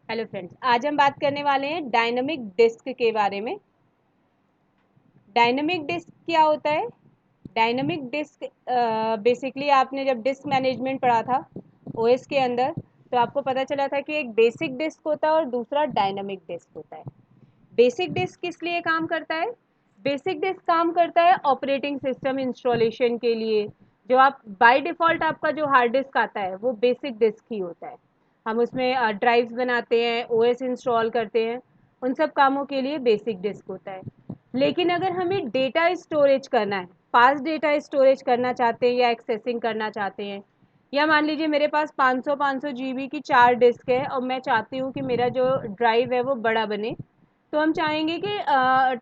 Hello friends, आज हम बात करने वाले हैं डायनामिक डिस्क के बारे में। डायनामिक डिस्क क्या होता है? डायनामिक डिस्क बेसिकली आपने जब डिस्क मैनेजमेंट पढ़ा था ओएस के अंदर, तो आपको पता चला था कि एक बेसिक डिस्क होता है और दूसरा डायनामिक डिस्क होता है। बेसिक डिस्क किस लिए काम करता है? बेसिक डिस्क काम करता है ऑपरेटिंग सिस्टम इंस्टॉलेशन के लिए। जो आप बाय डिफ़ॉल्ट आपका जो हार्ड डिस्क आता है वो बेसिक डिस्क ही होता है। हम उसमें ड्राइव्स बनाते हैं, ओएस इंस्टॉल करते हैं, उन सब कामों के लिए बेसिक डिस्क होता है। लेकिन अगर हमें डेटा स्टोरेज करना है, फास्ट डेटा स्टोरेज करना चाहते हैं या एक्सेसिंग करना चाहते हैं, या मान लीजिए मेरे पास 500 जीबी की 4 डिस्क है और मैं चाहती हूँ कि मेरा जो ड्राइव है वो बड़ा बने, तो हम चाहेंगे कि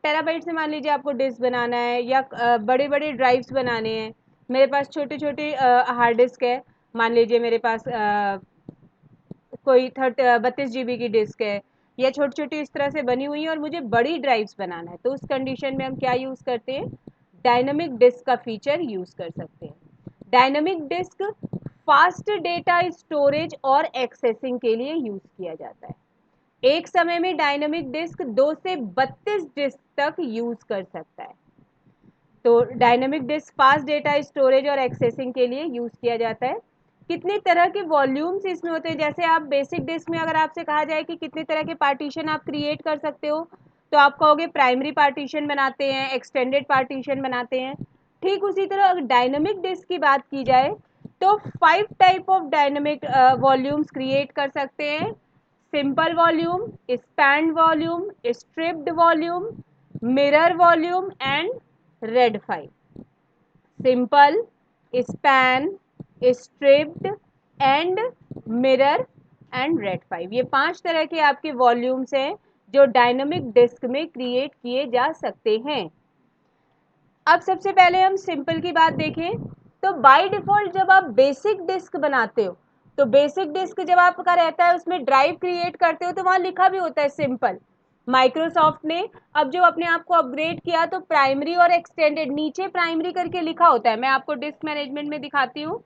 टेराबाइट से मान लीजिए आपको डिस्क बनाना है या बड़े बड़े ड्राइव्स बनाने हैं। मेरे पास छोटे छोटे हार्ड डिस्क है, मान लीजिए मेरे पास कोई 32 जीबी की डिस्क है या छोटी छोटी इस तरह से बनी हुई है और मुझे बड़ी ड्राइव्स बनाना है, तो उस कंडीशन में हम क्या यूज़ करते हैं? डायनामिक डिस्क का फीचर यूज़ कर सकते हैं। Dynamic disk fast data storage और एक्सेसिंग के लिए यूज़ किया जाता है। एक समय में डायनामिक डिस्क 2 से 32 डिस्क तक यूज़ कर सकता है। तो dynamic disk fast data storage और एक्सेसिंग के लिए यूज़ किया जाता है। कितने तरह के वॉल्यूम्स इसमें होते हैं? जैसे आप बेसिक डिस्क में अगर आपसे कहा जाए कि कितने तरह के पार्टीशन आप क्रिएट कर सकते हो, तो आप कहोगे प्राइमरी पार्टीशन बनाते हैं, एक्सटेंडेड पार्टीशन बनाते हैं। ठीक उसी तरह अगर डायनामिक डिस्क की बात की जाए तो 5 type of dynamic volumes create कर सकते हैं। Simple volume, span volume, striped volume, mirror volume and RAID five. Simple, span, striped and mirror and RAID five, ये 5 तरह के आपके वॉल्यूम्स हैं जो डायनामिक डिस्क में क्रिएट किए जा सकते हैं। अब सबसे पहले हम सिंपल की बात देखें तो बाय डिफ़ॉल्ट जब आप बेसिक डिस्क बनाते हो, तो बेसिक डिस्क जब आपका रहता है उसमें ड्राइव क्रिएट करते हो तो वहाँ लिखा भी होता है सिंपल। माइक्रोसॉफ्ट ने अब जो अपने आप को अपग्रेड किया तो प्राइमरी और एक्सटेंडेड नीचे प्राइमरी करके लिखा होता है। मैं आपको डिस्क मैनेजमेंट में दिखाती हूँ,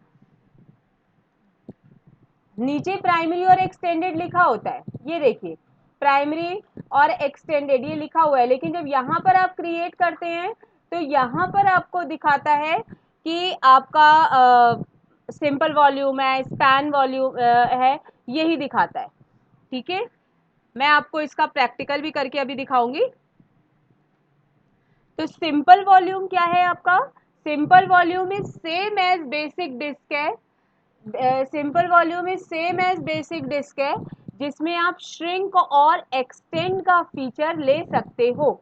नीचे प्राइमरी और एक्सटेंडेड लिखा होता है। ये देखिए प्राइमरी और एक्सटेंडेड ये लिखा हुआ है, लेकिन जब यहाँ पर आप क्रिएट करते हैं तो यहाँ पर आपको दिखाता है कि आपका सिंपल वॉल्यूम है, स्पैन वॉल्यूम है, यही दिखाता है। ठीक है, मैं आपको इसका प्रैक्टिकल भी करके अभी दिखाऊंगी। तो सिंपल वॉल्यूम क्या है आपका? Simple volume is same as basic disk है। Simple volume is same as basic disk है, जिसमें आप श्रिंक और एक्सटेंड का फीचर ले सकते हो।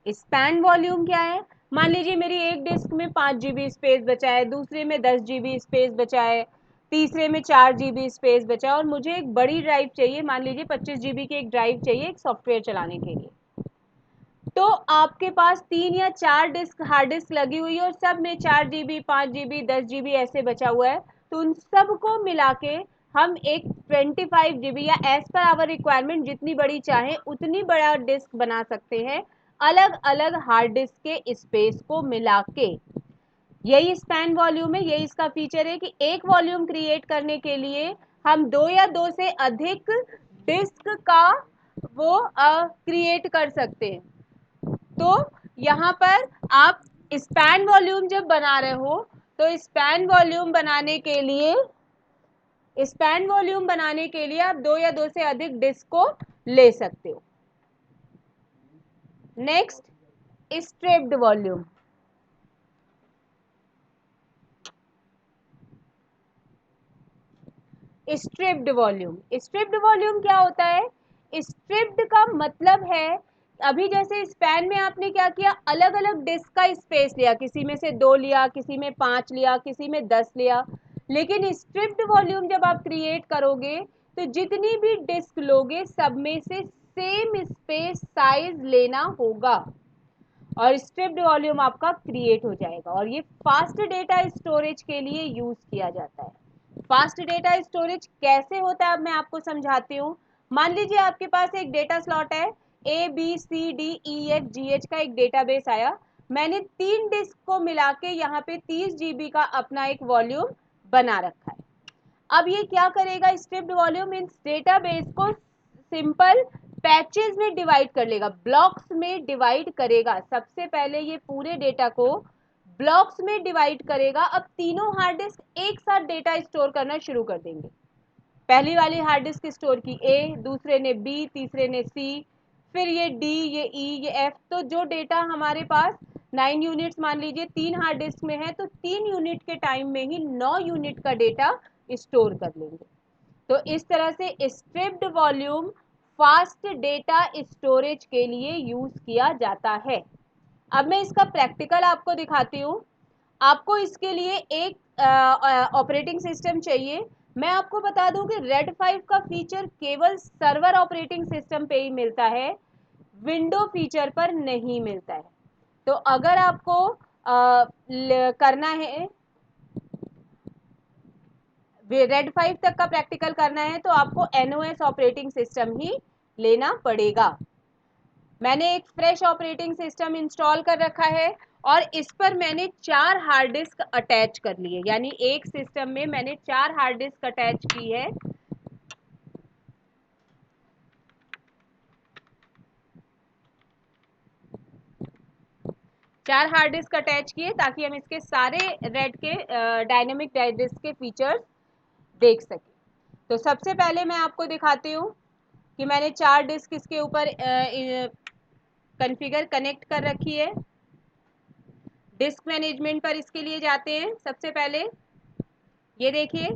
स्पैन वॉल्यूम क्या है? मान लीजिए मेरी एक डिस्क में 5 जीबी स्पेस बचा है, दूसरे में 10 जीबी स्पेस बचा है, तीसरे में 4 जीबी स्पेस बचा है और मुझे एक बड़ी ड्राइव चाहिए, मान लीजिए 25 जीबी की एक ड्राइव चाहिए एक सॉफ्टवेयर चलाने के लिए। तो आपके पास 3 या 4 डिस्क हार्ड डिस्क लगी हुई है और सब में 4 जीबी, 5 जीबी, 10 जीबी ऐसे बचा हुआ है, तो उन सबको मिला के हम एक 25 जीबी या एज पर आवर रिक्वायरमेंट जितनी बड़ी चाहे उतनी बड़ा डिस्क बना सकते हैं, अलग अलग हार्ड डिस्क के स्पेस को मिला के। यही स्पैन वॉल्यूम है, यही इसका फीचर है कि एक वॉल्यूम क्रिएट करने के लिए हम 2 या 2 से अधिक डिस्क का वो क्रिएट कर सकते हैं। तो यहाँ पर आप स्पैन वॉल्यूम जब बना रहे हो तो स्पैन वॉल्यूम बनाने के लिए आप 2 या 2 से अधिक डिस्क को ले सकते हो। Next, striped volume. Striped volume, striped volume क्या होता है? स्ट्रिप्ड का मतलब है, अभी जैसे स्पैन में आपने क्या किया, अलग अलग डिस्क का स्पेस लिया, किसी में से 2 लिया, किसी में 5 लिया, किसी में 10 लिया। लेकिन स्ट्रिप्ड वॉल्यूम जब आप क्रिएट करोगे तो जितनी भी डिस्क लोगे सब में से सेम स्पेस साइज लेना होगा और स्ट्रिप्ड वॉल्यूम आपका क्रिएट हो जाएगा, और ये फास्ट डेटा स्टोरेज के लिए यूज किया जाता है। फास्ट डेटा स्टोरेज कैसे होता है अब मैं आपको समझाती हूँ। मान लीजिए आपके पास एक डेटा स्लॉट है, ABCDEFGH का एक डेटाबेस आया, मैंने 3 डिस्क को मिला के यहाँ पे 30 जीबी का अपना एक वॉल्यूम बना रखा है। अब ये क्या करेगा, स्ट्रिप्ड वॉल्यूम मीन्स डेटाबेस को सिंपल पैचेस में डिवाइड कर लेगा, ब्लॉक्स में डिवाइड करेगा। सबसे पहले ये पूरे डेटा को ब्लॉक्स में डिवाइड करेगा। अब तीनों हार्ड डिस्क एक साथ डेटा स्टोर करना शुरू कर देंगे। पहली वाली हार्ड डिस्क स्टोर की ए, दूसरे ने बी, तीसरे ने सी, फिर ये डी, ये ई, ये एफ। तो जो डेटा हमारे पास 9 यूनिट्स मान लीजिए 3 हार्ड डिस्क में है, तो 3 यूनिट के टाइम में ही 9 यूनिट का डेटा स्टोर कर लेंगे। तो इस तरह से striped volume fast data storage के लिए यूज किया जाता है। अब मैं इसका प्रैक्टिकल आपको दिखाती हूँ। आपको इसके लिए एक ऑपरेटिंग सिस्टम चाहिए। मैं आपको बता दूं कि रेड 5 का फीचर केवल सर्वर ऑपरेटिंग सिस्टम पे ही मिलता है, विंडो फीचर पर नहीं मिलता है। तो अगर आपको करना है, रेड 5 तक का प्रैक्टिकल करना है, तो आपको एनओएस ऑपरेटिंग सिस्टम ही लेना पड़ेगा। मैंने एक फ्रेश ऑपरेटिंग सिस्टम इंस्टॉल कर रखा है और इस पर मैंने 4 हार्ड डिस्क अटैच कर लिए, यानी एक सिस्टम में मैंने 4 हार्ड डिस्क अटैच की है। चार हार्ड डिस्क अटैच किए ताकि हम इसके सारे रेड के डायनेमिक डिस्क के फीचर्स देख सकें। तो सबसे पहले मैं आपको दिखाती हूँ कि मैंने 4 डिस्क इसके ऊपर कॉन्फ़िगर कनेक्ट कर रखी है। डिस्क मैनेजमेंट पर इसके लिए जाते हैं। सबसे पहले ये देखिए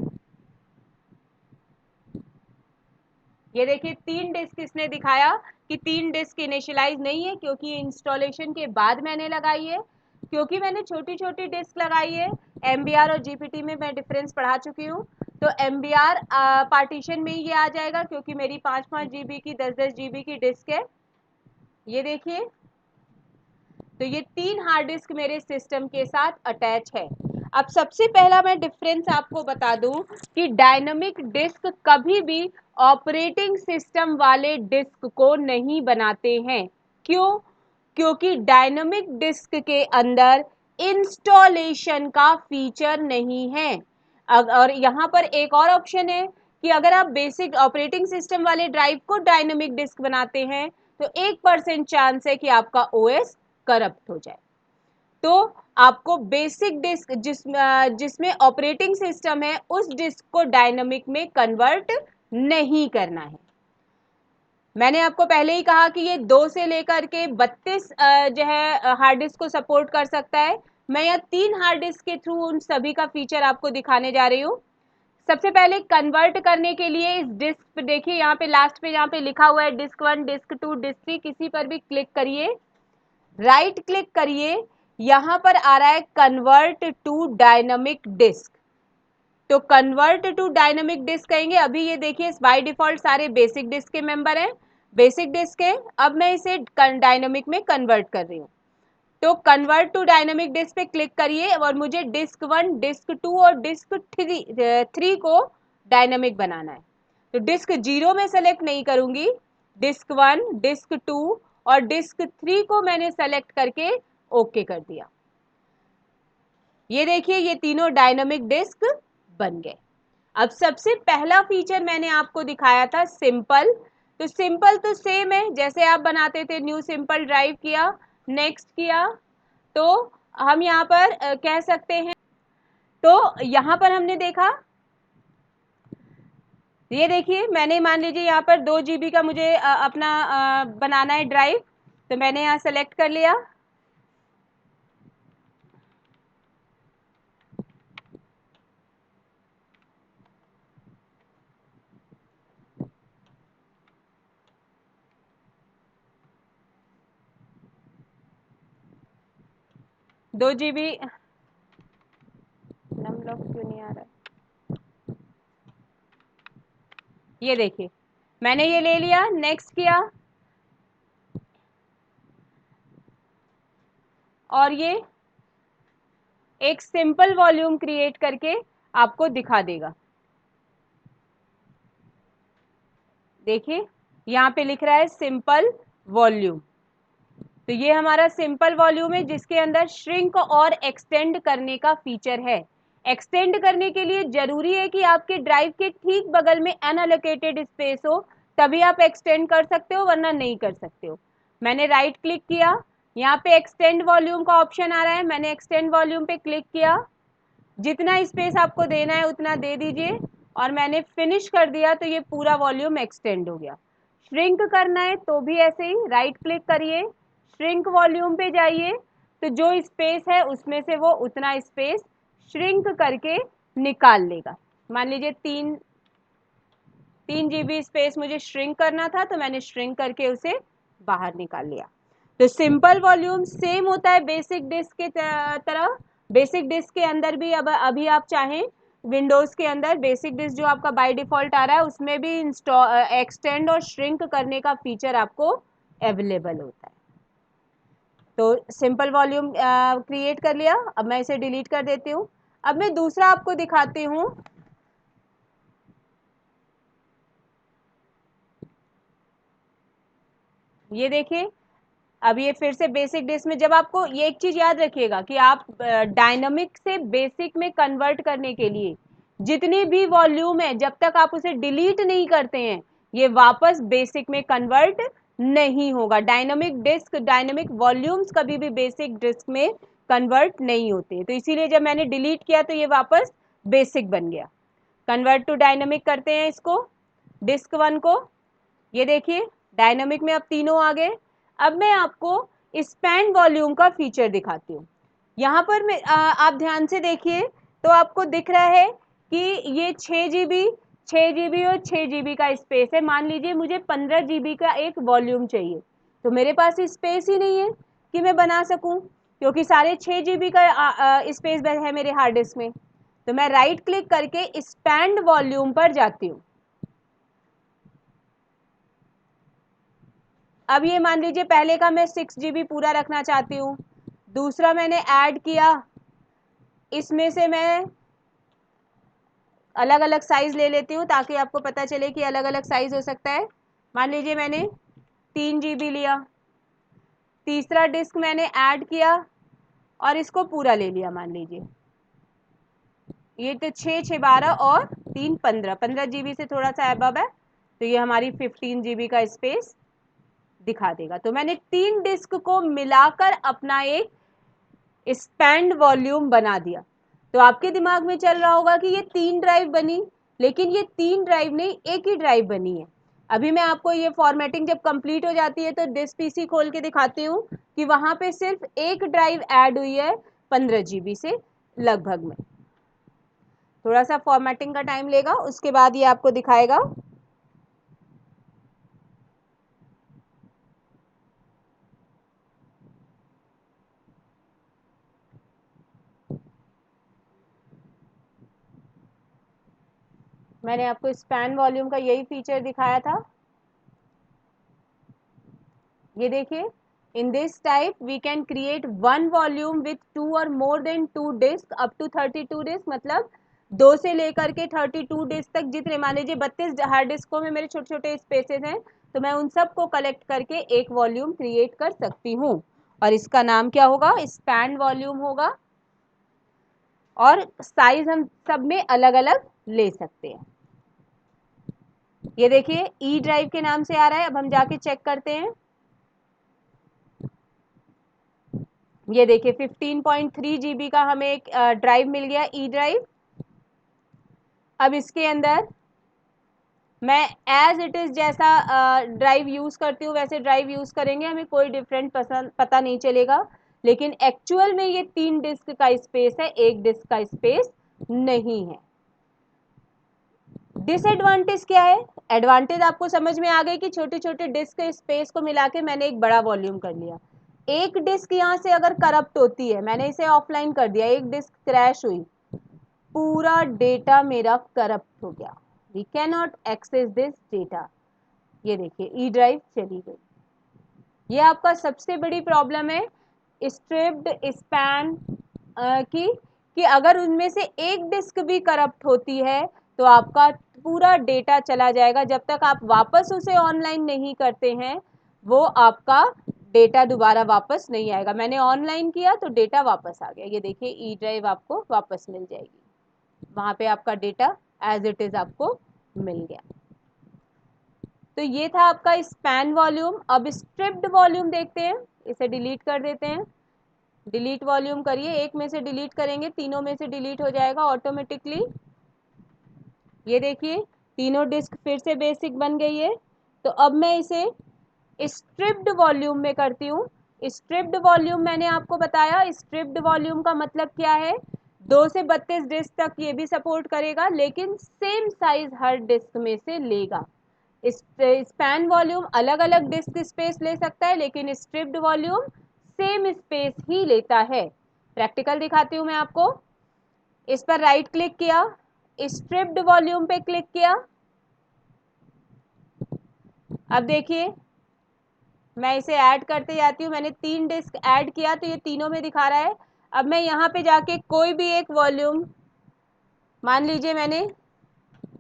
3 डिस्क इसने दिखाया कि 3 डिस्क इनिशियलाइज नहीं है, क्योंकि इंस्टॉलेशन के बाद मैंने लगाई है। क्योंकि मैंने छोटी छोटी डिस्क लगाई है, एमबीआर और जीपीटी में मैं डिफरेंस पढ़ा चुकी हूँ। तो एमबीआर पार्टीशन में ही ये आ जाएगा, क्योंकि मेरी 5-5 जीबी की 10-10 जीबी की डिस्क है। ये देखिए, तो ये 3 हार्ड डिस्क मेरे सिस्टम के साथ अटैच है। अब सबसे पहला मैं डिफरेंस आपको बता दूं कि डायनामिक डिस्क कभी भी ऑपरेटिंग सिस्टम वाले डिस्क को नहीं बनाते हैं। क्यों? क्योंकि डायनामिक डिस्क के अंदर इंस्टॉलेशन का फीचर नहीं है। और यहाँ पर एक और ऑप्शन है कि अगर आप बेसिक ऑपरेटिंग सिस्टम वाले ड्राइव को डायनामिक डिस्क बनाते हैं, तो 1% चांस है कि आपका ओएस करप्ट हो जाए। तो आपको बेसिक डिस्क जिसमें ऑपरेटिंग सिस्टम है, उस डिस्क को डायनामिक में कन्वर्ट नहीं करना है। मैंने आपको पहले ही कहा कि ये 2 से लेकर के 32 जो है हार्ड डिस्क को सपोर्ट कर सकता है। मैं यहाँ 3 हार्ड डिस्क के थ्रू उन सभी का फीचर आपको दिखाने जा रही हूँ। सबसे पहले कन्वर्ट करने के लिए इस डिस्क पे देखिए, यहाँ पे लास्ट पे यहाँ पे लिखा हुआ है डिस्क 1, डिस्क 2, डिस्क 3। किसी पर भी क्लिक करिए, राइट क्लिक करिए, यहां पर आ रहा है कन्वर्ट टू डायनामिक डिस्क। तो कन्वर्ट टू डायनामिक डिस्क कहेंगे। अभी ये देखिए बाय डिफॉल्ट सारे बेसिक डिस्क के मेंबर हैं, बेसिक डिस्क है। अब मैं इसे डायनामिक में कन्वर्ट कर रही हूँ। तो कन्वर्ट टू डायनामिक डिस्क पे क्लिक करिए और मुझे डिस्क 1, डिस्क 2 और डिस्क 3 को डायनामिक बनाना है। तो डिस्क 0 में सेलेक्ट नहीं करूंगी, डिस्क 1, डिस्क 2 और डिस्क 3 को मैंने सेलेक्ट करके ओके कर दिया। ये देखिए ये तीनों डायनामिक डिस्क बन गए। अब सबसे पहला फीचर मैंने आपको दिखाया था सिंपल। तो सिंपल तो सेम है, जैसे आप बनाते थे, न्यू सिंपल ड्राइव किया, नेक्स्ट किया, तो हम यहाँ पर कह सकते हैं। तो यहाँ पर हमने देखा, ये देखिए मैंने मान लीजिए यहाँ पर 2 GB का मुझे अपना बनाना है ड्राइव, तो मैंने यहाँ सेलेक्ट कर लिया। दो GB नम लॉक क्यों नहीं आ रहा है? ये देखिए मैंने ये ले लिया, नेक्स्ट किया, और ये एक सिंपल वॉल्यूम क्रिएट करके आपको दिखा देगा। देखिए यहाँ पे लिख रहा है सिंपल वॉल्यूम। तो ये हमारा सिंपल वॉल्यूम है, जिसके अंदर श्रिंक और एक्सटेंड करने का फीचर है। एक्सटेंड करने के लिए जरूरी है कि आपके ड्राइव के ठीक बगल में अनअलोकेटेड स्पेस हो, तभी आप एक्सटेंड कर सकते हो, वरना नहीं कर सकते हो। मैंने राइट क्लिक किया, यहाँ पे एक्सटेंड वॉल्यूम का ऑप्शन आ रहा है, मैंने एक्सटेंड वॉल्यूम पे क्लिक किया, जितना स्पेस आपको देना है उतना दे दीजिए और मैंने फिनिश कर दिया, तो ये पूरा वॉल्यूम एक्सटेंड हो गया। श्रिंक करना है तो भी ऐसे ही राइट क्लिक करिए, श्रिंक वॉल्यूम पे जाइए, तो जो स्पेस है उसमें से वो उतना स्पेस श्रिंक करके निकाल लेगा। मान लीजिए 3 GB स्पेस मुझे श्रिंक करना था, तो मैंने श्रिंक करके उसे बाहर निकाल लिया। तो सिंपल वॉल्यूम सेम होता है बेसिक डिस्क के तरह। बेसिक डिस्क के अंदर भी अब अभी आप चाहें विंडोज के अंदर बेसिक डिस्क जो आपका बाय डिफॉल्ट आ रहा है उसमें भी एक्सटेंड और श्रिंक करने का फीचर आपको अवेलेबल होता है। तो सिंपल वॉल्यूम क्रिएट कर लिया, अब मैं इसे डिलीट कर देती हूँ। अब मैं दूसरा आपको दिखाती हूँ। ये देखिए, अब ये फिर से बेसिक डिस्क में, जब आपको ये एक चीज याद रखिएगा कि आप डायनामिक से बेसिक में कन्वर्ट करने के लिए जितनी भी वॉल्यूम है, जब तक आप उसे डिलीट नहीं करते हैं, ये वापस बेसिक में कन्वर्ट नहीं होगा। डायनामिक डिस्क, डायनामिक वॉल्यूम्स कभी भी बेसिक डिस्क में कन्वर्ट नहीं होते। तो इसीलिए जब मैंने डिलीट किया तो ये वापस बेसिक बन गया। कन्वर्ट टू डायनामिक करते हैं इसको, डिस्क 1 को। ये देखिए डायनामिक में अब तीनों आ गए। अब मैं आपको स्पैन वॉल्यूम का फीचर दिखाती हूँ। यहाँ पर मैं आप ध्यान से देखिए तो आपको दिख रहा है कि ये 6 GB, 6 GB और 6 GB का स्पेस है। मान लीजिए मुझे 15 GB का एक वॉल्यूम चाहिए, तो मेरे पास स्पेस ही नहीं है कि मैं बना सकूं, क्योंकि सारे 6 GB का स्पेस है मेरे हार्ड डिस्क में। तो मैं राइट क्लिक करके स्पैंड वॉल्यूम पर जाती हूँ। अब ये मान लीजिए पहले का मैं 6 GB पूरा रखना चाहती हूँ, दूसरा मैंने ऐड किया, इसमें से मैं अलग अलग साइज ले लेती हूँ ताकि आपको पता चले कि अलग अलग साइज हो सकता है। मान लीजिए मैंने 3 GB लिया, तीसरा डिस्क मैंने ऐड किया और इसको पूरा ले लिया। मान लीजिए ये तो 6 6 12 और 3 15, 15 GB से थोड़ा सा अबव है, तो ये हमारी 15 GB का स्पेस दिखा देगा। तो मैंने 3 डिस्क को मिलाकर अपना एक स्पैंड वॉल्यूम बना दिया। तो आपके दिमाग में चल रहा होगा कि ये 3 ड्राइव बनी, लेकिन ये 3 ड्राइव नहीं, एक ही ड्राइव बनी है। अभी मैं आपको ये फॉर्मेटिंग जब कंप्लीट हो जाती है तो डिस्क पीसी खोल के दिखाती हूँ कि वहां पे सिर्फ एक ड्राइव ऐड हुई है 15 GB से लगभग में। थोड़ा सा फॉर्मेटिंग का टाइम लेगा, उसके बाद ये आपको दिखाएगा। मैंने आपको स्पैन वॉल्यूम का यही फीचर दिखाया था। ये देखिए, in this type we can create one volume with 2 और more than 2 disk up to 32 disk. मतलब 2 से लेकर के 32 डिस्क तक, जितने मान लीजिए 32 हार्ड डिस्कों में मेरे छोटे छोटे स्पेसेस हैं, तो मैं उन सबको कलेक्ट करके एक वॉल्यूम क्रिएट कर सकती हूँ। और इसका नाम क्या होगा? स्पैन वॉल्यूम होगा। और साइज हम सब में अलग अलग ले सकते हैं। ये देखिए ई ड्राइव के नाम से आ रहा है। अब हम जाके चेक करते हैं। ये देखिए 15.3 GB का हमें एक ड्राइव मिल गया, ई ड्राइव। अब इसके अंदर मैं एज इट इज जैसा ड्राइव यूज करती हूँ वैसे ड्राइव यूज करेंगे, हमें कोई डिफरेंट पता नहीं चलेगा। लेकिन एक्चुअल में ये 3 डिस्क का स्पेस है, एक डिस्क का स्पेस नहीं है। डिसएडवांटेज क्या है? एडवांटेज आपको समझ में आ गई कि छोटे छोटे डिस्क के स्पेस को मिला के मैंने एक बड़ा वॉल्यूम कर लिया। एक डिस्क यहाँ से अगर करप्ट होती है, मैंने इसे ऑफलाइन कर दिया, एक डिस्क क्रैश हुई, पूरा डेटा मेरा करप्ट हो गया। We can not access this data. ये देखिए ई ड्राइव चली गई। ये आपका सबसे बड़ी प्रॉब्लम है स्ट्रिप्ड स्पैन की, कि अगर उनमें से एक डिस्क भी करप्ट होती है तो आपका पूरा डेटा चला जाएगा। जब तक आप वापस उसे ऑनलाइन नहीं करते हैं, वो आपका डेटा दोबारा वापस नहीं आएगा। मैंने ऑनलाइन किया तो डेटा वापस आ गया। ये देखिए ई ड्राइव आपको वापस मिल जाएगी। वहाँ पे आपका डेटा एज इट इज़ आपको मिल गया। तो ये था आपका स्पैन वॉल्यूम। अब स्ट्रिप्ड वॉल्यूम देखते हैं, इसे डिलीट कर देते हैं। डिलीट वॉल्यूम करिए, एक में से डिलीट करेंगे तीनों में से डिलीट हो जाएगा ऑटोमेटिकली। ये देखिए तीनों डिस्क फिर से बेसिक बन गई है। तो अब मैं इसे स्ट्रिप्ड वॉल्यूम में करती हूँ। स्ट्रिप्ड वॉल्यूम मैंने आपको बताया, स्ट्रिप्ड वॉल्यूम का मतलब क्या है, 2 से 32 डिस्क तक ये भी सपोर्ट करेगा, लेकिन सेम साइज हर डिस्क में से लेगा। स्पैन वॉल्यूम अलग अलग डिस्क स्पेस ले सकता है, लेकिन स्ट्रिप्ड वॉल्यूम सेम स्पेस ही लेता है। प्रैक्टिकल दिखाती हूँ मैं आपको। इस पर राइट क्लिक किया, स्ट्रिप्ड वॉल्यूम पे क्लिक किया। अब देखिए मैं इसे ऐड करते जाती हूँ। मैंने 3 डिस्क ऐड किया तो ये तीनों में दिखा रहा है। अब मैं यहाँ पे जाके कोई भी एक वॉल्यूम, मान लीजिए मैंने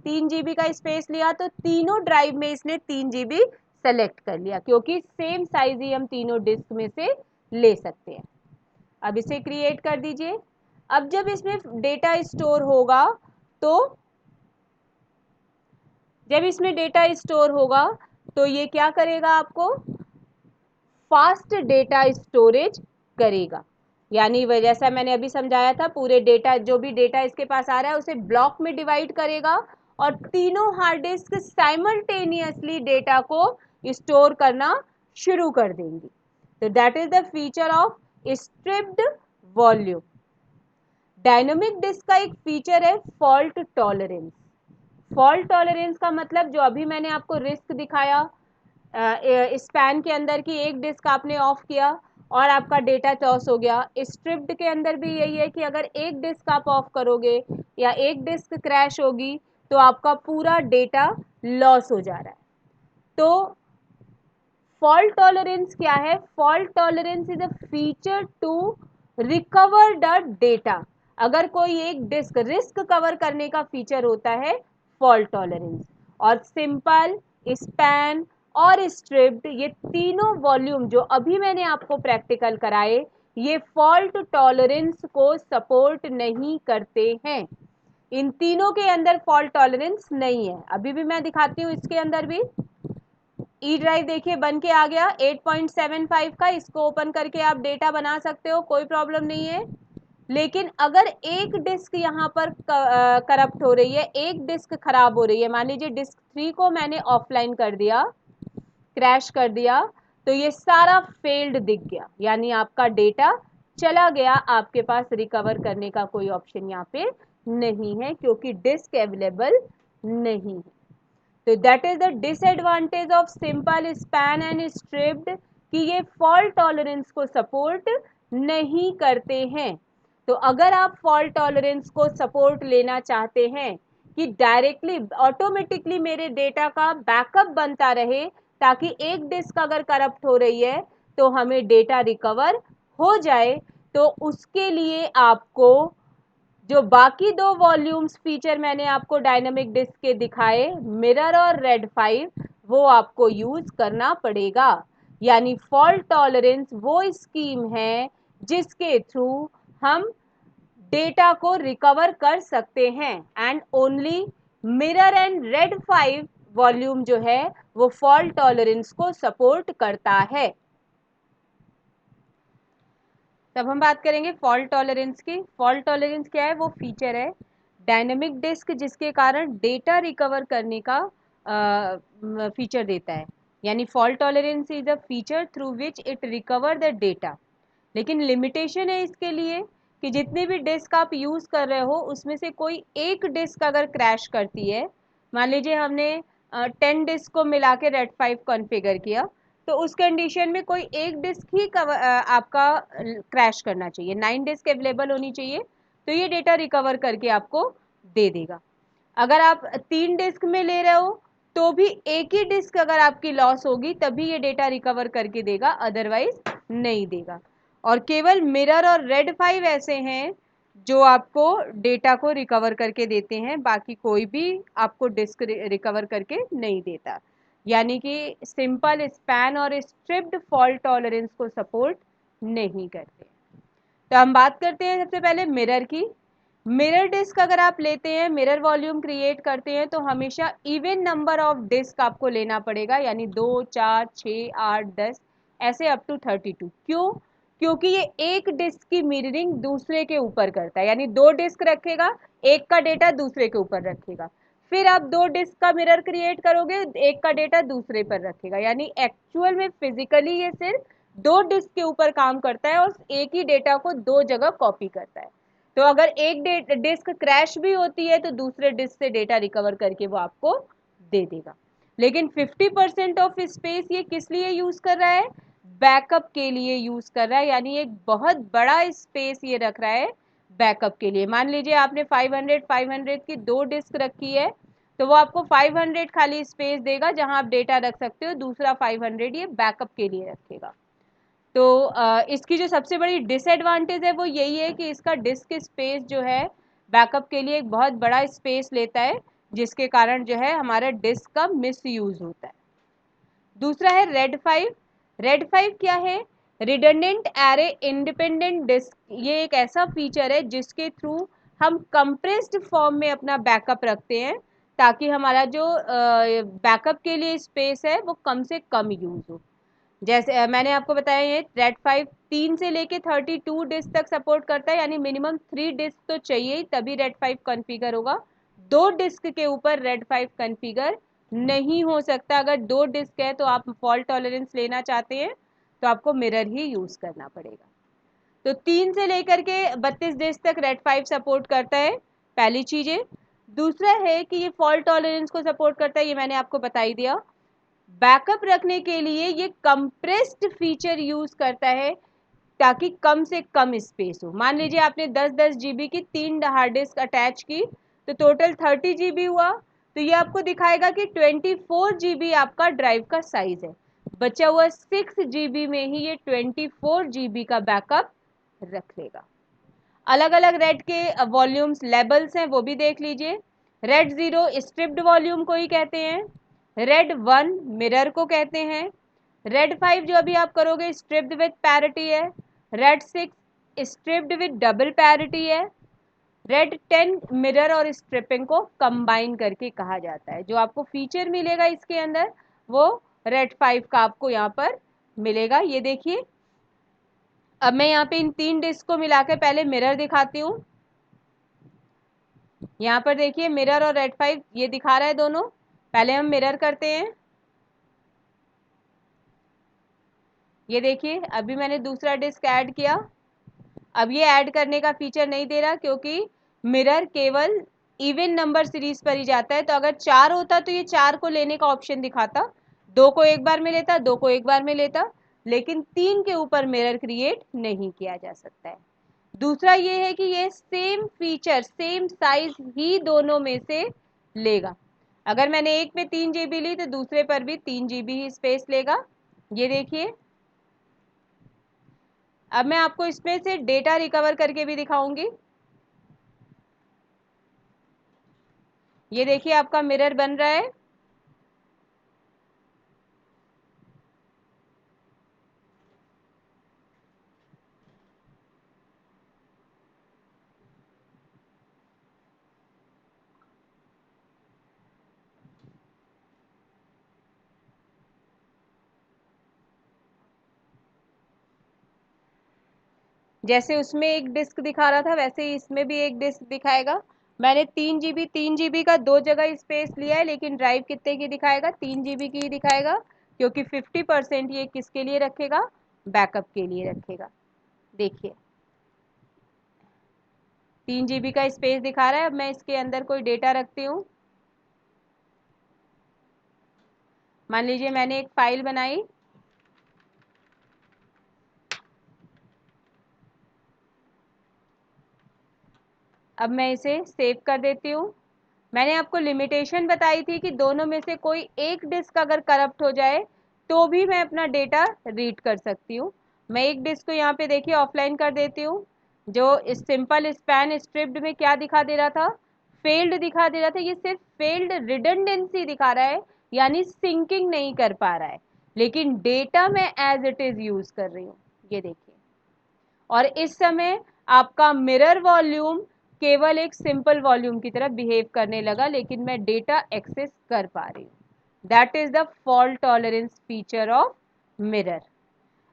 3 GB का स्पेस लिया, तो तीनों ड्राइव में इसने 3 GB सेलेक्ट कर लिया, क्योंकि सेम साइज ही हम तीनों डिस्क में से ले सकते हैं। अब इसे क्रिएट कर दीजिए। अब जब इसमें डेटा स्टोर होगा तो ये क्या करेगा, आपको फास्ट डेटा स्टोरेज करेगा। यानी जैसा मैंने अभी समझाया था, पूरे डेटा, जो भी डेटा इसके पास आ रहा है उसे ब्लॉक में डिवाइड करेगा और तीनों हार्ड डिस्क साइमल्टेनियसली डेटा को स्टोर करना शुरू कर देंगी। तो that is the feature of striped volume. Dynamic disk का एक फीचर है फॉल्ट टॉलरेंस। फॉल्ट टॉलरेंस का मतलब, जो अभी मैंने आपको रिस्क दिखाया, स्पैन के अंदर की एक डिस्क आपने ऑफ किया और आपका डेटा चॉस हो गया। स्ट्रिप्ड के अंदर भी यही है कि अगर एक डिस्क आप ऑफ करोगे या एक डिस्क क्रैश होगी तो आपका पूरा डेटा लॉस हो जा रहा है। तो फॉल्ट टॉलरेंस क्या है? Fault tolerance is a feature to recover the data. अगर कोई एक डिस्क रिस्क कवर करने का फीचर होता है फॉल्ट टॉलरेंस। और सिंपल, स्पैन और स्ट्रिप्ड, ये तीनों वॉल्यूम जो अभी मैंने आपको प्रैक्टिकल कराए, ये फॉल्ट टॉलरेंस को सपोर्ट नहीं करते हैं। इन तीनों के अंदर फॉल्ट टॉलरेंस नहीं है। अभी भी मैं दिखाती हूँ, इसके अंदर भी ई ड्राइव देखिए बन के आ गया 8.75 का। इसको ओपन करके आप डेटा बना सकते हो, कोई प्रॉब्लम नहीं है। लेकिन अगर एक डिस्क यहाँ पर करप्ट हो रही है, एक डिस्क खराब हो रही है, मान लीजिए डिस्क 3 को मैंने ऑफलाइन कर दिया, क्रैश कर दिया, तो ये सारा फेल्ड दिख गया, यानी आपका डेटा चला गया, आपके पास रिकवर करने का कोई ऑप्शन यहाँ पे नहीं है, क्योंकि डिस्क अवेलेबल नहीं है। तो that is the disadvantage of simple, span and striped, कि ये फॉल्ट टॉलरेंस को सपोर्ट नहीं करते हैं। तो अगर आप फॉल्ट टॉलरेंस को सपोर्ट लेना चाहते हैं कि डायरेक्टली ऑटोमेटिकली मेरे डेटा का बैकअप बनता रहे, ताकि एक डिस्क अगर करप्ट हो रही है तो हमें डेटा रिकवर हो जाए, तो उसके लिए आपको जो बाकी 2 वॉल्यूम्स फीचर मैंने आपको डायनामिक डिस्क के दिखाए, मिरर और रेड 5, वो आपको यूज करना पड़ेगा। यानी फॉल्ट टॉलरेंस वो स्कीम है जिसके थ्रू हम डेटा को रिकवर कर सकते हैं, and only mirror and red 5 volume जो है वो फॉल्ट टॉलरेंस को सपोर्ट करता है। तब हम बात करेंगे फॉल्ट टॉलरेंस की। फॉल्ट टॉलरेंस क्या है? वो फीचर है डायनेमिक डिस्क जिसके कारण डेटा रिकवर करने का फीचर देता है। यानी fault tolerance is a feature through which it recover the data. लेकिन लिमिटेशन है इसके लिए कि जितने भी डिस्क आप यूज़ कर रहे हो उसमें से कोई एक डिस्क अगर क्रैश करती है, मान लीजिए हमने 10 डिस्क को मिला के रेड 5 कॉन्फ़िगर किया, तो उस कंडीशन में कोई एक डिस्क ही आपका क्रैश करना चाहिए, 9 डिस्क अवेलेबल होनी चाहिए, तो ये डेटा रिकवर करके आपको दे देगा। अगर आप 3 डिस्क में ले रहे हो तो भी एक ही डिस्क अगर आपकी लॉस होगी तभी ये डेटा रिकवर करके देगा, अदरवाइज नहीं देगा। और केवल मिरर और रेड 5 ऐसे हैं जो आपको डेटा को रिकवर करके देते हैं, बाकी कोई भी आपको डिस्क रिकवर करके नहीं देता। यानी कि सिंपल, स्पैन और स्ट्रिप्ड फॉल्ट टॉलरेंस को सपोर्ट नहीं करते। तो हम बात करते हैं सबसे पहले मिरर की। मिरर डिस्क अगर आप लेते हैं, मिरर वॉल्यूम क्रिएट करते हैं, तो हमेशा इवन नंबर ऑफ डिस्क आपको लेना पड़ेगा, यानी 2, 4, 6, 8, 10 ऐसे अप टू 32। क्यों? क्योंकि ये एक डिस्क की मिररिंग दूसरे के ऊपर करता है, यानी 2 डिस्क रखेगा, एक का डेटा दूसरे के ऊपर रखेगा, फिर आप 2 डिस्क का मिरर क्रिएट करोगे, एक का डेटा दूसरे पर रखेगा, यानी एक्चुअल में फिजिकली ये सिर्फ 2 डिस्क के ऊपर काम करता है और एक ही डेटा को 2 जगह कॉपी करता है। तो अगर एक डिस्क क्रैश भी होती है तो दूसरे डिस्क से डेटा रिकवर करके वो आपको दे देगा। लेकिन 50% ऑफ स्पेस ये किस लिए यूज कर रहा है? बैकअप के लिए यूज कर रहा है, यानी एक बहुत बड़ा स्पेस ये रख रहा है बैकअप के लिए। मान लीजिए आपने 500 की 2 डिस्क रखी है, तो वो आपको 500 खाली स्पेस देगा जहां आप डेटा रख सकते हो, दूसरा 500 ये बैकअप के लिए रखेगा। तो इसकी जो सबसे बड़ी डिसएडवांटेज है वो यही है कि इसका डिस्क स्पेस जो है बैकअप के लिए एक बहुत बड़ा स्पेस लेता है, जिसके कारण जो है हमारा डिस्क का मिसयूज होता है। दूसरा है रेड 5। रेड 5 क्या है? Redundant array independent disk. ये एक ऐसा फीचर है जिसके थ्रू हम कंप्रेस्ड फॉर्म में अपना बैकअप रखते हैं, ताकि हमारा जो बैकअप के लिए स्पेस है वो कम से कम यूज हो। जैसे मैंने आपको बताया, ये रेड 5 3 से लेके 32 डिस्क तक सपोर्ट करता है, यानी मिनिमम 3 डिस्क तो चाहिए ही, तभी रेड 5 कॉन्फ़िगर होगा। 2 डिस्क के ऊपर रेड 5 कॉन्फ़िगर नहीं हो सकता। अगर 2 डिस्क है तो आप फॉल्ट टॉलरेंस लेना चाहते हैं तो आपको मिरर ही यूज करना पड़ेगा। तो 3 से लेकर के 32 डिस्क तक रेड 5 सपोर्ट करता है, पहली चीज है। दूसरा है कि ये फॉल्ट टॉलरेंस को सपोर्ट करता है, ये मैंने आपको बता ही दिया। बैकअप रखने के लिए ये कंप्रेस्ड फीचर यूज करता है, ताकि कम से कम स्पेस हो। मान लीजिए आपने 10-10 जीबी की 3 हार्ड डिस्क अटैच की, तो टोटल 30 जीबी हुआ। तो ये आपको दिखाएगा कि 24 जीबी आपका ड्राइव का साइज है, बचा हुआ 6 जीबी में ही ये 24 जीबी का बैकअप रख लेगा। अलग अलग रेड के वॉल्यूम्स लेबल्स हैं, वो भी देख लीजिए। रेड 0 स्ट्रिप्ड वॉल्यूम को ही कहते हैं, रेड 1 मिरर को कहते हैं, रेड 5 जो अभी आप करोगे स्ट्रिप्ड विथ पैरिटी है, RAID 6 striped with double parity है, रेड 10 मिरर और स्ट्रिपिंग को कंबाइन करके कहा जाता है। जो आपको फीचर मिलेगा इसके अंदर वो रेड 5 का आपको यहाँ पर मिलेगा। ये देखिए, अब मैं यहाँ पे इन 3 डिस्क को मिलाकर पहले मिरर दिखाती हूँ। यहाँ पर देखिए मिरर और रेड 5 ये दिखा रहा है दोनों। पहले हम मिरर करते हैं। ये देखिए अभी मैंने दूसरा डिस्क ऐड किया। अब ये ऐड करने का फीचर नहीं दे रहा, क्योंकि मिरर केवल इवन नंबर सीरीज पर ही जाता है। तो अगर 4 होता तो ये 4 को लेने का ऑप्शन दिखाता, 2 को एक बार में लेता, 2 को एक बार में लेता, लेकिन 3 के ऊपर मिरर क्रिएट नहीं किया जा सकता है। दूसरा ये है कि ये सेम फीचर सेम साइज ही दोनों में से लेगा। अगर मैंने एक में 3 जीबी ली तो दूसरे पर भी 3 जीबी ही स्पेस लेगा। ये देखिए, अब मैं आपको इसमें से डेटा रिकवर करके भी दिखाऊंगी। ये देखिए आपका मिरर बन रहा है। जैसे उसमें एक डिस्क दिखा रहा था वैसे ही इसमें भी एक डिस्क दिखाएगा। मैंने 3 जीबी का 2 जगह स्पेस लिया है, लेकिन ड्राइव कितने की दिखाएगा? 3 जीबी की ही दिखाएगा, क्योंकि 50% ये किसके लिए रखेगा? बैकअप के लिए रखेगा। देखिए 3 जीबी का स्पेस दिखा रहा है। अब मैं इसके अंदर कोई डेटा रखती हूँ। मान लीजिए मैंने एक फाइल बनाई। अब मैं इसे सेव कर देती हूँ। मैंने आपको लिमिटेशन बताई थी कि दोनों में से कोई एक डिस्क अगर करप्ट हो जाए तो भी मैं अपना डेटा रीड कर सकती हूँ। मैं एक डिस्क को यहाँ पे देखिए ऑफलाइन कर देती हूँ। जो सिंपल स्पैन स्ट्रिप्ड में क्या दिखा दे रहा था? फेल्ड दिखा दे रहा था। ये सिर्फ फेल्ड रिडंडेंसी दिखा रहा है, यानी सिंकिंग नहीं कर पा रहा है, लेकिन डेटा मैं एज इट इज यूज कर रही हूँ। ये देखिए, और इस समय आपका मिरर वॉल्यूम केवल एक सिंपल वॉल्यूम की तरह बिहेव करने लगा, लेकिन मैं डेटा एक्सेस कर पा रही हूँ। That is the fault tolerance feature of mirror.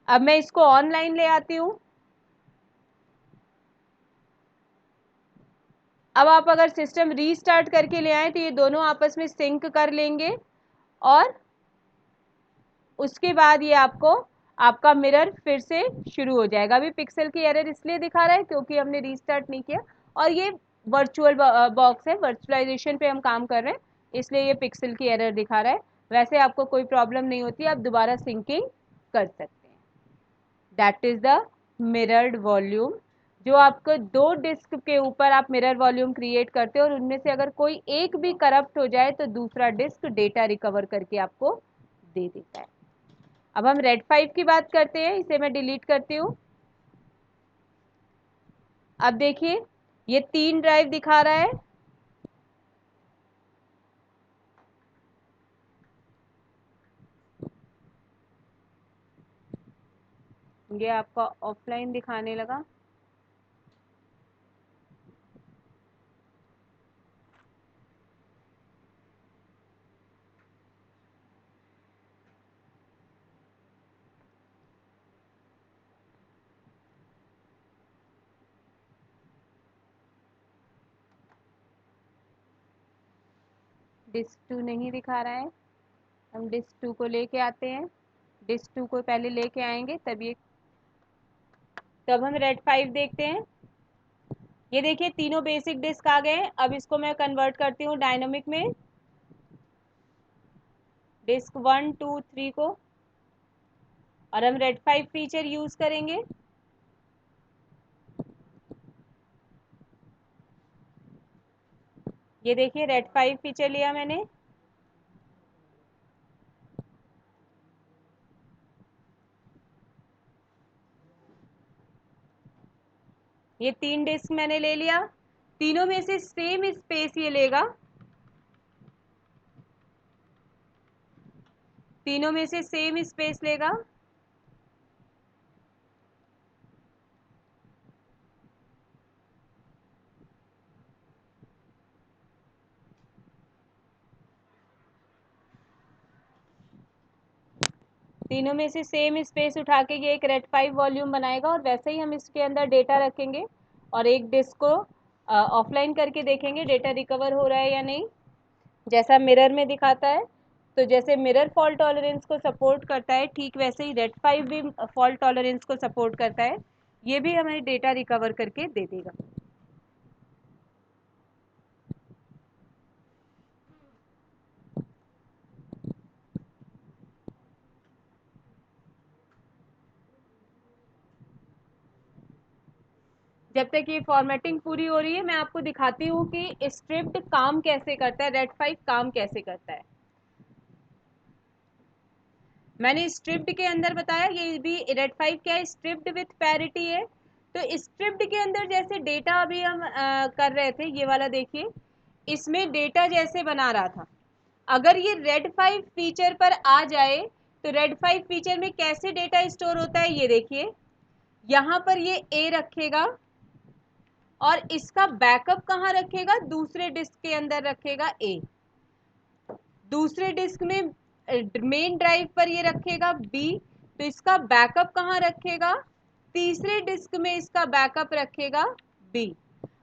अब मैं इसको ऑनलाइन ले आती हूँ। अब आप अगर सिस्टम रीस्टार्ट करके ले आए तो ये दोनों आपस में सिंक कर लेंगे और उसके बाद ये आपको आपका मिरर फिर से शुरू हो जाएगा। अभी पिक्सल की एरर इसलिए दिखा रहा है क्योंकि हमने रीस्टार्ट नहीं किया और ये वर्चुअल बॉक्स है, वर्चुअलाइजेशन पे हम काम कर रहे हैं, इसलिए ये पिक्सल की एरर दिखा रहा है। वैसे आपको कोई प्रॉब्लम नहीं होती, आप दोबारा सिंकिंग कर सकते हैं। That is the mirrored volume. जो आपको दो डिस्क के ऊपर आप मिरर वॉल्यूम क्रिएट करते हो और उनमें से अगर कोई एक भी करप्ट हो जाए तो दूसरा डिस्क डेटा रिकवर करके आपको दे देता है। अब हम रेड 5 की बात करते हैं, इसे मैं डिलीट करती हूँ। अब देखिए ये 3 ड्राइव दिखा रहा है। ये आपका ऑफलाइन दिखाने लगा। डिस्क 2 नहीं दिखा रहा है। हम डिस्क 2 को लेके आते हैं। डिस्क 2 को पहले लेके आएंगे तब हम रेड 5 देखते हैं। ये देखिए तीनों बेसिक डिस्क आ गए हैं। अब इसको मैं कन्वर्ट करती हूँ डायनामिक में, डिस्क 1 2 3 को, और हम रेड 5 फीचर यूज करेंगे। ये देखिए रेड 5 फीचर लिया मैंने। ये 3 डिस्क मैंने ले लिया। तीनों में से सेम स्पेस ये लेगा। तीनों में से सेम स्पेस लेगा। तीनों में से सेम स्पेस उठा के ये एक रेड 5 वॉल्यूम बनाएगा और वैसे ही हम इसके अंदर डेटा रखेंगे और एक डिस्क को ऑफलाइन करके देखेंगे डेटा रिकवर हो रहा है या नहीं, जैसा मिरर में दिखाता है। तो जैसे मिरर फॉल्ट टॉलरेंस को सपोर्ट करता है, ठीक वैसे ही रेड 5 भी फॉल्ट टॉलरेंस को सपोर्ट करता है। ये भी हमें डेटा रिकवर करके दे देगा। जब तक ये फॉर्मेटिंग पूरी हो रही है मैं आपको दिखाती हूँ कि स्ट्रिप्ड काम कैसे करता है, रेड 5 काम कैसे करता है। मैंने स्ट्रिप्ड के अंदर बताया, ये भी रेड 5 क्या है, स्ट्रिप्ड विथ पैरिटी है। तो स्ट्रिप्ड के अंदर जैसे डेटा अभी हम कर रहे थे, ये वाला देखिए, इसमें डेटा जैसे बना रहा था, अगर ये रेड 5 फीचर पर आ जाए तो रेड 5 फीचर में कैसे डेटा स्टोर होता है ये देखिए। यहाँ पर ये ए रखेगा और इसका बैकअप कहाँ रखेगा, दूसरे डिस्क के अंदर रखेगा ए। दूसरे डिस्क में मेन ड्राइव पर ये रखेगा बी, तो इसका बैकअप कहाँ रखेगा, तीसरे डिस्क में इसका बैकअप रखेगा बी।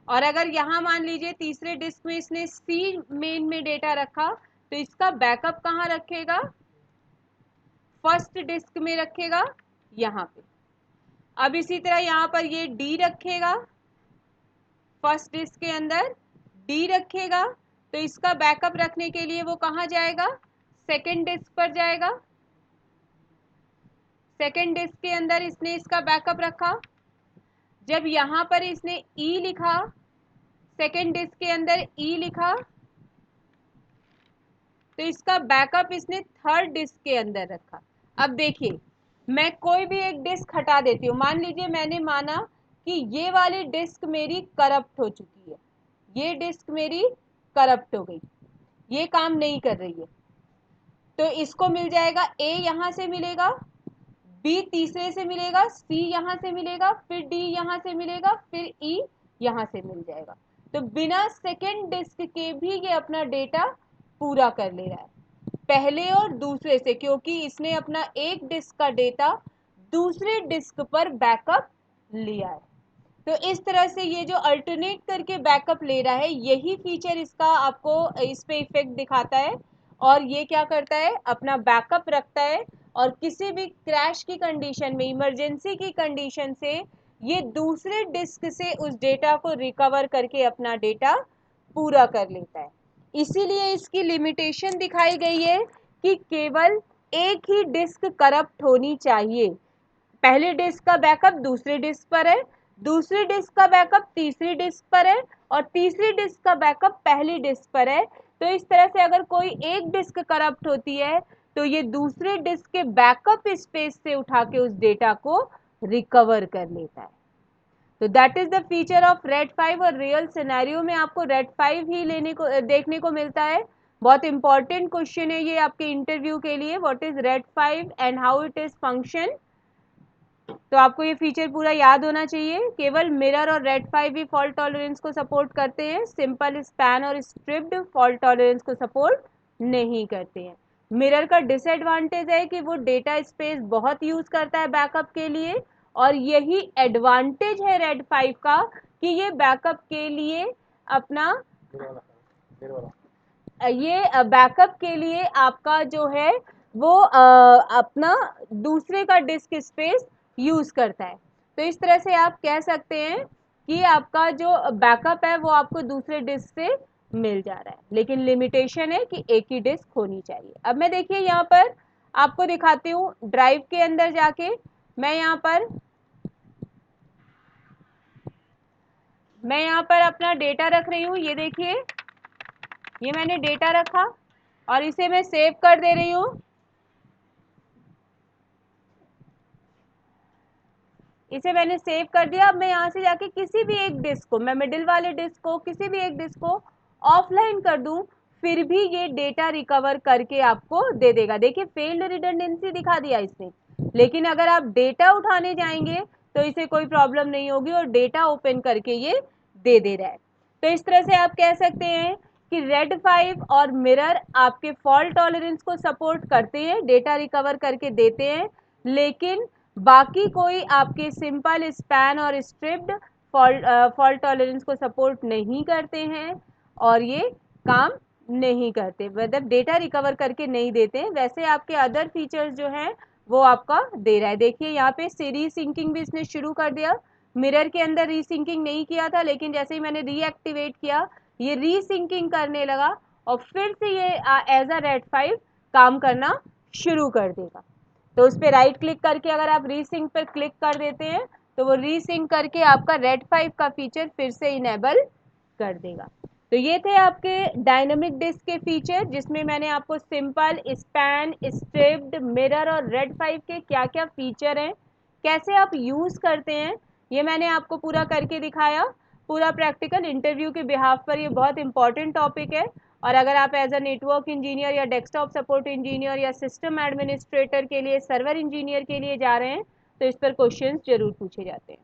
और अगर यहाँ मान लीजिए तीसरे डिस्क में इसने सी मेन में डेटा रखा तो इसका बैकअप कहाँ रखेगा, फर्स्ट डिस्क में रखेगा यहाँ पे। अब इसी तरह यहाँ पर ये डी रखेगा, फर्स्ट डिस्क के अंदर डी रखेगा, तो इसका बैकअप रखने के लिए वो कहाँ जाएगा, सेकेंड डिस्क पर जाएगा। सेकेंड डिस्क के अंदर इसने इसका बैकअप रखा। जब यहाँ पर इसने ई लिखा, सेकेंड डिस्क के अंदर ई लिखा, तो इसका बैकअप इसने थर्ड डिस्क के अंदर रखा। अब देखिए मैं कोई भी एक डिस्क हटा देती हूँ, मान लीजिए मैंने माना कि ये वाली डिस्क मेरी करप्ट हो चुकी है, ये डिस्क मेरी करप्ट हो गई, ये काम नहीं कर रही है, तो इसको मिल जाएगा ए यहाँ से मिलेगा, बी तीसरे से मिलेगा, सी यहाँ से मिलेगा, फिर डी यहाँ से मिलेगा, फिर ई यहाँ से मिल जाएगा। तो बिना सेकेंड डिस्क के भी ये अपना डेटा पूरा कर ले रहा है पहले और दूसरे से, क्योंकि इसने अपना एक डिस्क का डेटा दूसरे डिस्क पर बैकअप लिया है। तो इस तरह से ये जो अल्टरनेट करके बैकअप ले रहा है, यही फीचर इसका आपको इस पे इफेक्ट दिखाता है। और ये क्या करता है, अपना बैकअप रखता है और किसी भी क्रैश की कंडीशन में, इमरजेंसी की कंडीशन से ये दूसरे डिस्क से उस डेटा को रिकवर करके अपना डेटा पूरा कर लेता है। इसीलिए इसकी लिमिटेशन दिखाई गई है कि केवल एक ही डिस्क करप्ट होनी चाहिए। पहले डिस्क का बैकअप दूसरे डिस्क पर है, दूसरी डिस्क का बैकअप तीसरी डिस्क पर है और तीसरी डिस्क का बैकअप पहली डिस्क पर है। तो इस तरह से अगर कोई एक डिस्क करप्ट होती है तो ये दूसरे डिस्क के बैकअप स्पेस से उठा के उस डेटा को रिकवर कर लेता है। तो that is the feature of red 5। और रियल सिनेरियो में आपको रेड 5 ही लेने को देखने को मिलता है। बहुत इंपॉर्टेंट क्वेश्चन है ये आपके इंटरव्यू के लिए, what is red 5 and how it is function. तो आपको ये फीचर पूरा याद होना चाहिए। केवल मिरर और रेड 5 ही फॉल्ट टॉलरेंस को सपोर्ट करते हैं, सिंपल स्पैन और स्ट्रिप्ड फॉल्ट टॉलरेंस को सपोर्ट नहीं करते हैं। मिरर का डिसएडवांटेज है कि वो डेटा स्पेस बहुत यूज करता है बैकअप के लिए, और यही एडवांटेज है रेड 5 का कि ये बैकअप के लिए अपना ये बैकअप के लिए आपका जो है वो अपना दूसरे का डिस्क स्पेस यूज करता है। तो इस तरह से आप कह सकते हैं कि आपका जो बैकअप है वो आपको दूसरे डिस्क से मिल जा रहा है, लेकिन लिमिटेशन है कि एक ही डिस्क होनी चाहिए। अब मैं देखिए यहाँ पर आपको दिखाती हूँ ड्राइव के अंदर जाके। मैं यहाँ पर अपना डेटा रख रही हूँ। ये देखिए, ये मैंने डेटा रखा और इसे मैं सेव कर दे रही हूँ। इसे मैंने सेव कर दिया। अब मैं यहाँ से जाके किसी भी एक डिस्क को, मैं मिडिल वाले डिस्क को, किसी भी एक डिस्क को ऑफलाइन कर दूं, फिर भी ये डेटा रिकवर करके आपको दे देगा। देखिए फेल्ड रिडंडेंसी दिखा दिया इसने, लेकिन अगर आप डेटा उठाने जाएंगे तो इसे कोई प्रॉब्लम नहीं होगी और डेटा ओपन करके ये दे रहा है। तो इस तरह से आप कह सकते हैं कि रेड 5 और मिरर आपके फॉल्ट टॉलरेंस को सपोर्ट करते हैं, डेटा रिकवर करके देते हैं, लेकिन बाकी कोई आपके सिंपल स्पैन और स्ट्रिप्ड फॉल्ट टॉलरेंस को सपोर्ट नहीं करते हैं और ये काम नहीं करते, मतलब डेटा रिकवर करके नहीं देते। वैसे आपके अदर फीचर्स जो हैं वो आपका दे रहा है। देखिए यहाँ पे रीसिंकिंग भी इसने शुरू कर दिया। मिरर के अंदर रीसिंकिंग नहीं किया था, लेकिन जैसे ही मैंने रीएक्टिवेट किया ये रीसिंकिंग करने लगा और फिर से ये एज अ रेड 5 काम करना शुरू कर देगा। तो उस पर राइट क्लिक करके अगर आप रीसिंक पर क्लिक कर देते हैं तो वो रीसिंक करके आपका रेड 5 का फीचर फिर से इनेबल कर देगा। तो ये थे आपके डायनेमिक डिस्क के फीचर, जिसमें मैंने आपको सिंपल, स्पैन, स्ट्रिप्ड, मिरर और रेड 5 के क्या क्या फीचर हैं, कैसे आप यूज़ करते हैं, ये मैंने आपको पूरा करके दिखाया। पूरा प्रैक्टिकल इंटरव्यू के बिहाफ पर ये बहुत इंपॉर्टेंट टॉपिक है। और अगर आप एज अ नेटवर्क इंजीनियर या डेस्कटॉप सपोर्ट इंजीनियर या सिस्टम एडमिनिस्ट्रेटर के लिए, सर्वर इंजीनियर के लिए जा रहे हैं तो इस पर क्वेश्चंस जरूर पूछे जाते हैं।